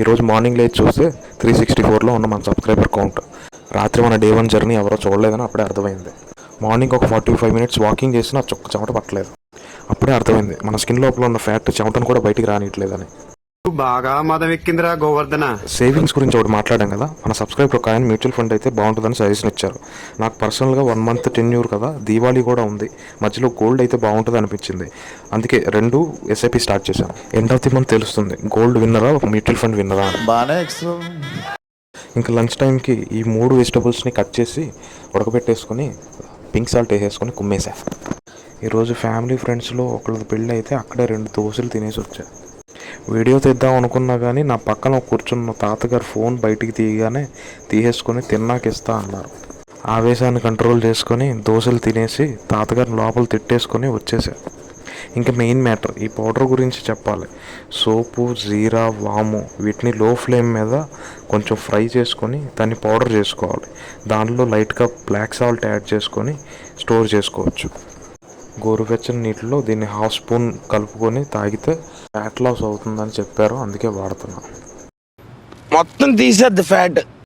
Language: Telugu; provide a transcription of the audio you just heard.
ఈరోజు మార్నింగ్ లేచి చూస్తే 364లో ఉన్న మన సబ్స్క్రైబర్ కౌంట్. రాత్రి మన డే 1 జర్నీ ఎవరో చూడలేదని అప్పుడే అర్థమైంది. మార్నింగ్ ఒక 45 మినిట్స్ వాకింగ్ చేసినా చొక్క చెమట పట్టలేదు. అప్పుడే అర్థమైంది మన స్కిన్ లోపల ఉన్న ఫ్యాట్ చెమటను కూడా బయటికి రానియట్లేదని. బాగా మదం ఎక్కిందిరా గోవర్ధన. సేవింగ్స్ గురించి ఒకటి మాట్లాడాం కదా, మన సబ్స్క్రైబర్ ఒక ఆయన మ్యూచువల్ ఫండ్ అయితే బాగుంటుందని సజెషన్ ఇచ్చారు. నాకు పర్సనల్గా 1 మంత్ టెన్యూర్ కదా, దీవాళీ కూడా ఉంది, మధ్యలో గోల్డ్ అయితే బాగుంటుంది అనిపించింది. అందుకే 2 ఎస్ఐపి స్టార్ట్ చేశాను. ఎండ్ ఆఫ్ ది మంత్ తెలుస్తుంది గోల్డ్ విన్నరా ఒక మ్యూచువల్ ఫండ్ విన్నరా అని. బాగానే ఎక్స్ట్రా. ఇంకా లంచ్ టైంకి ఈ 3 వెజిటబుల్స్ని కట్ చేసి ఉడకబెట్టేసుకొని పింక్ సాల్ట్ వేసేసుకొని కుమ్మేసా. ఈరోజు ఫ్యామిలీ ఫ్రెండ్స్లో ఒకళ్ళది పెళ్ళి అయితే అక్కడే 2 దోశలు తినేసి వచ్చా. వీడియో తీద్దాం అనుకున్నా కానీ నా పక్కన కూర్చున్న తాతగారు ఫోన్ బయటికి తీసేసుకొని తిన్నాకిస్తా అన్నారు. ఆవేశాన్ని కంట్రోల్ చేసుకొని దోశలు తినేసి తాతగారిని లోపల తిట్టేసుకొని వచ్చేసా. ఇంకా మెయిన్ మ్యాటర్ ఈ పౌడర్ గురించి చెప్పాలి. సోపు, జీరా, వాము వీటిని లో ఫ్లేమ్ మీద కొంచెం ఫ్రై చేసుకొని దాన్ని పౌడర్ చేసుకోవాలి. దానిలో లైట్గా బ్లాక్ సాల్ట్ యాడ్ చేసుకొని స్టోర్ చేసుకోవచ్చు. గోరువెచ్చని నీటిలో దీన్ని 1/2 స్పూన్ కలుపుకొని తాగితే ఫ్యాట్ లాస్ అవుతుందని చెప్పారు, అందుకే వాడుతున్నా. మొత్తం తీసేద్ది ఫ్యాట్.